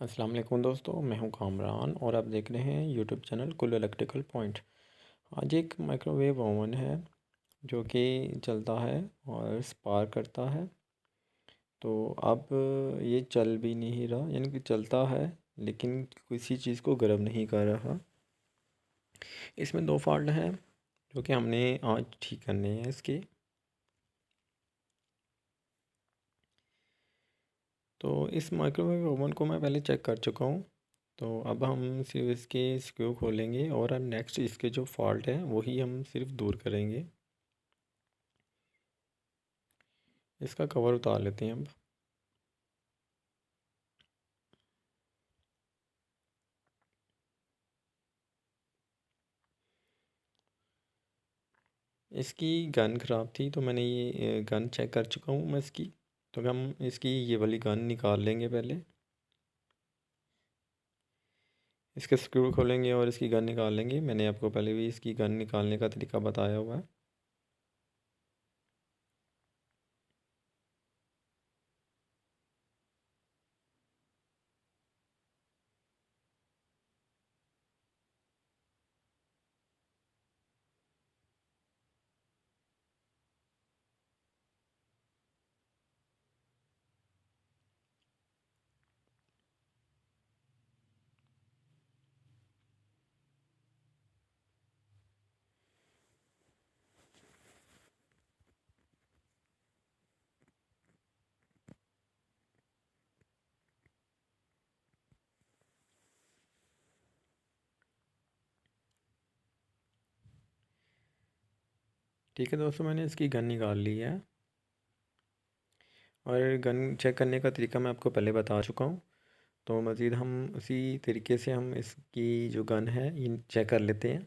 अस्सलाम वालेकुम दोस्तों, मैं हूं कामरान और आप देख रहे हैं यूट्यूब चैनल कुल इलेक्ट्रिकल पॉइंट। आज एक माइक्रोवेव ओवन है जो कि चलता है और स्पार्क करता है। तो अब ये चल भी नहीं रहा, यानी कि चलता है लेकिन किसी चीज़ को गर्म नहीं कर रहा। इसमें दो फॉल्ट हैं जो कि हमने आज ठीक करने हैं इसके। तो इस माइक्रोवेव ओवन को मैं पहले चेक कर चुका हूँ। तो अब हम सिर्फ इसके स्क्रू खोलेंगे और नेक्स्ट इसके जो फॉल्ट है वही हम सिर्फ दूर करेंगे। इसका कवर उतार लेते हैं अब। इसकी गन ख़राब थी तो मैंने ये गन चेक कर चुका हूँ मैं इसकी। तो हम इसकी ये वाली गन निकाल लेंगे पहले। इसके स्क्रू खोलेंगे और इसकी गन निकाल लेंगे। मैंने आपको पहले भी इसकी गन निकालने का तरीका बताया हुआ है। ठीक है दोस्तों, मैंने इसकी गन निकाल ली है और गन चेक करने का तरीका मैं आपको पहले बता चुका हूँ। तो मज़ीद हम उसी तरीके से हम इसकी जो गन है ये चेक कर लेते हैं।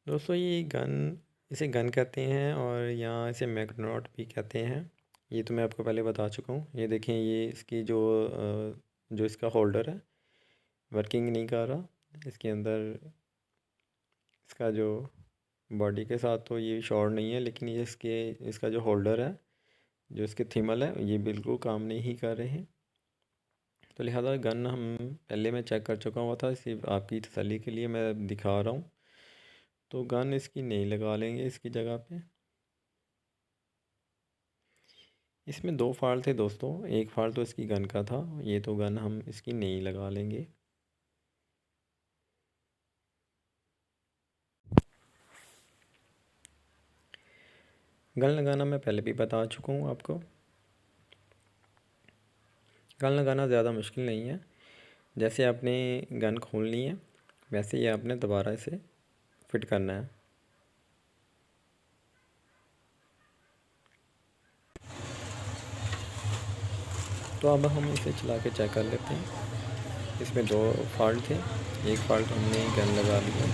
दोस्तों ये गन, इसे गन कहते हैं और यहाँ इसे मैग्नॉट भी कहते हैं। ये तो मैं आपको पहले बता चुका हूँ। ये देखें, ये इसकी जो इसका होल्डर है वर्किंग नहीं कर रहा। इसके अंदर इसका जो बॉडी के साथ तो ये शॉर्ट नहीं है, लेकिन ये इसका जो होल्डर है, जो इसके थिमल है, ये बिल्कुल काम नहीं कर रहे हैं। तो लिहाजा गन हम पहले मैं चेक कर चुका हुआ था, सिर्फ आपकी तसल्ली के लिए मैं दिखा रहा हूँ। तो गन इसकी नहीं लगा लेंगे इसकी जगह पे। इसमें दो फाल्ट थे दोस्तों, एक फाल्ट तो इसकी गन का था। ये तो गन हम इसकी नहीं लगा लेंगे। गन लगाना मैं पहले भी बता चुका हूँ आपको। गन लगाना ज़्यादा मुश्किल नहीं है। जैसे आपने गन खोलनी है वैसे ही आपने दोबारा इसे फिट करना है। तो अब हम इसे चला के चेक कर लेते हैं। इसमें दो फॉल्ट थे, एक फॉल्ट हमने गन लगा लिया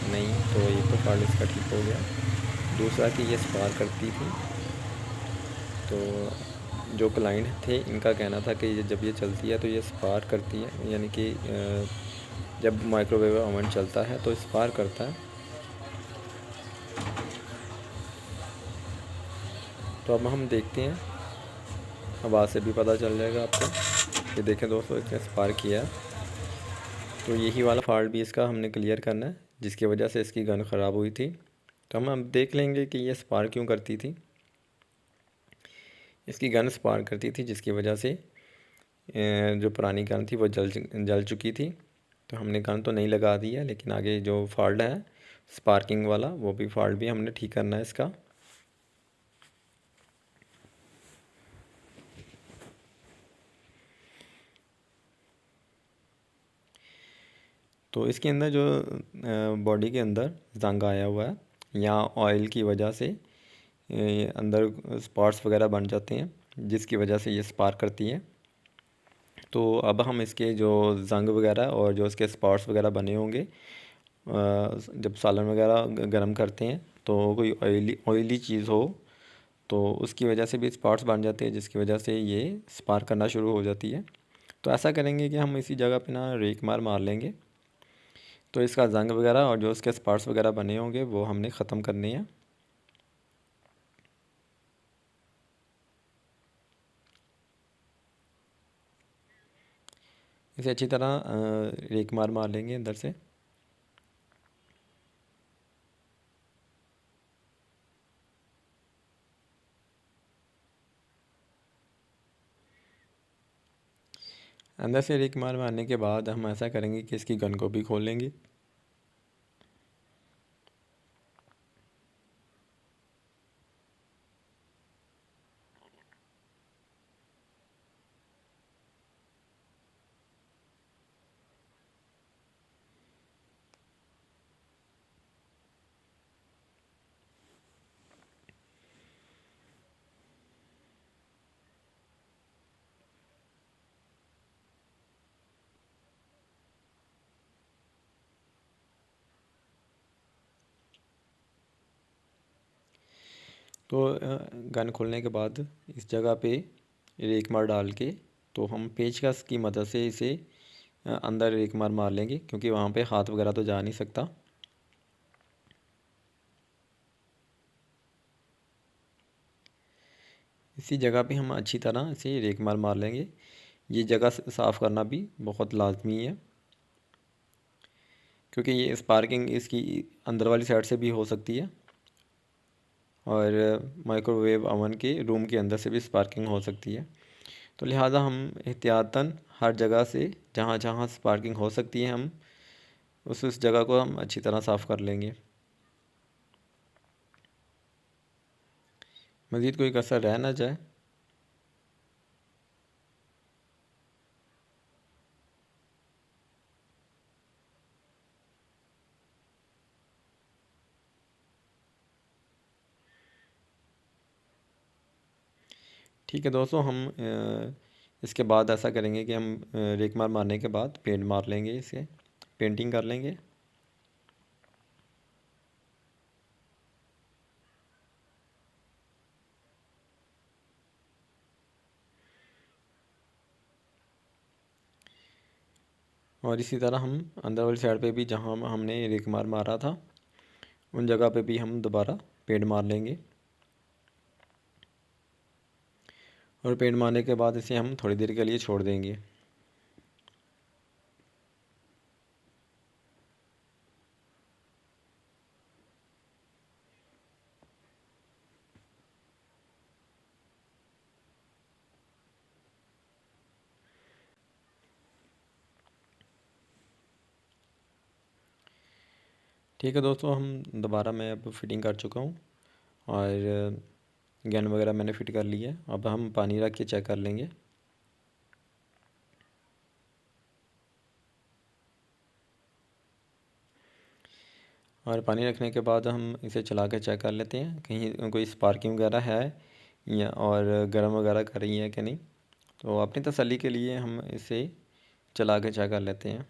नहीं, तो एक तो फॉल्ट इसका ठीक हो गया। दूसरा कि ये स्पार्क करती थी। तो जो क्लाइंट थे इनका कहना था कि जब ये चलती है तो ये स्पार्क करती है, यानी कि जब माइक्रोवेव ओवन चलता है तो स्पार्क करता है। तो अब हम देखते हैं, आवाज़ से भी पता चल जाएगा आपको। ये देखें दोस्तों, इसने स्पार्क किया। तो यही वाला फॉल्ट भी इसका हमने क्लियर करना है जिसकी वजह से इसकी गन ख़राब हुई थी। तो हम अब देख लेंगे कि ये स्पार्क क्यों करती थी। इसकी गन स्पार्क करती थी जिसकी वजह से जो पुरानी गन थी वो जल चुकी थी। तो हमने गन तो नहीं लगा दी है, लेकिन आगे जो फॉल्ट है स्पार्किंग वाला, वो भी फॉल्ट भी हमने ठीक करना है इसका। तो इसके अंदर जो बॉडी के अंदर जंग आया हुआ है या ऑयल की वजह से अंदर स्पॉट्स वगैरह बन जाते हैं जिसकी वजह से ये स्पार्क करती है। तो अब हम इसके जो जंग वगैरह और जो इसके स्पॉट्स वगैरह बने होंगे, जब सालन वगैरह गर्म करते हैं तो कोई ऑयली चीज़ हो तो उसकी वजह से भी स्पॉट्स बन जाते हैं जिसकी वजह से ये स्पार्क करना शुरू हो जाती है। तो ऐसा करेंगे कि हम इसी जगह पे ना रेक मार मार लेंगे। तो इसका जंग वगैरह और जो इसके स्पॉट्स वगैरह बने होंगे वो हमने ख़त्म करने हैं। इसे अच्छी तरह रेक मार मार लेंगे अंदर से। अंदर से रेक मार मारने के बाद हम ऐसा करेंगे कि इसकी गन को भी खोल लेंगे। तो गन खोलने के बाद इस जगह पे रेक मार डाल के तो हम पेचकस की मदद से इसे अंदर रेक मार मार लेंगे, क्योंकि वहाँ पे हाथ वगैरह तो जा नहीं सकता। इसी जगह पे हम अच्छी तरह से रेक मार मार लेंगे। ये जगह साफ़ करना भी बहुत लाजमी है, क्योंकि ये स्पार्किंग इसकी अंदर वाली साइड से भी हो सकती है और माइक्रोवेव ओवन के रूम के अंदर से भी स्पार्किंग हो सकती है। तो लिहाजा हम एहतियातन हर जगह से जहाँ जहाँ स्पार्किंग हो सकती है हम उस जगह को हम अच्छी तरह साफ़ कर लेंगे। मज़ीद कोई कसर रह ना जाए। ठीक है दोस्तों, हम इसके बाद ऐसा करेंगे कि हम रेक मार मारने के बाद पेंट मार लेंगे, इसे पेंटिंग कर लेंगे। और इसी तरह हम अंदर वाली साइड पे भी जहाँ हमने रेक मार मारा था उन जगह पे भी हम दोबारा पेंट मार लेंगे। और पेंट मारने के बाद इसे हम थोड़ी देर के लिए छोड़ देंगे। ठीक है दोस्तों, हम दोबारा मैं अब फिटिंग कर चुका हूँ और गन वगैरह मैंने फ़िट कर ली है। अब हम पानी रख के चेक कर लेंगे। और पानी रखने के बाद हम इसे चला के चेक कर लेते हैं कहीं कोई स्पार्किंग वगैरह है या और गर्म वगैरह कर रही है कि नहीं। तो अपनी तसल्ली के लिए हम इसे चला के चेक कर लेते हैं।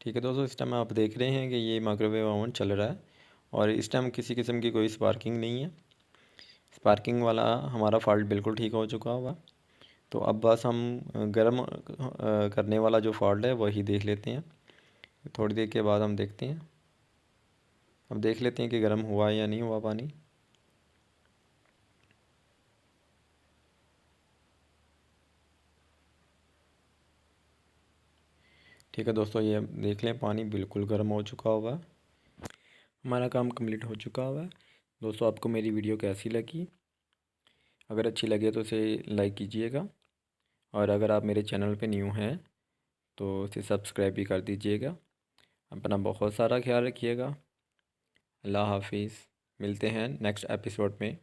ठीक है दोस्तों, इस टाइम आप देख रहे हैं कि ये माइक्रोवेव ओवन चल रहा है और इस टाइम किसी किस्म की कोई स्पार्किंग नहीं है। स्पार्किंग वाला हमारा फॉल्ट बिल्कुल ठीक हो चुका हुआ। तो अब बस हम गर्म करने वाला जो फॉल्ट है वही देख लेते हैं। थोड़ी देर के बाद हम देखते हैं। अब देख लेते हैं कि गर्म हुआ या नहीं हुआ पानी। ठीक है दोस्तों, ये देख लें पानी बिल्कुल गर्म हो चुका हुआ। हमारा काम कंप्लीट हो चुका हुआ है। दोस्तों, आपको मेरी वीडियो कैसी लगी? अगर अच्छी लगे तो इसे लाइक कीजिएगा और अगर आप मेरे चैनल पे न्यू हैं तो इसे सब्सक्राइब भी कर दीजिएगा। अपना बहुत सारा ख्याल रखिएगा। अल्लाह हाफिज़। मिलते हैं नेक्स्ट एपिसोड में।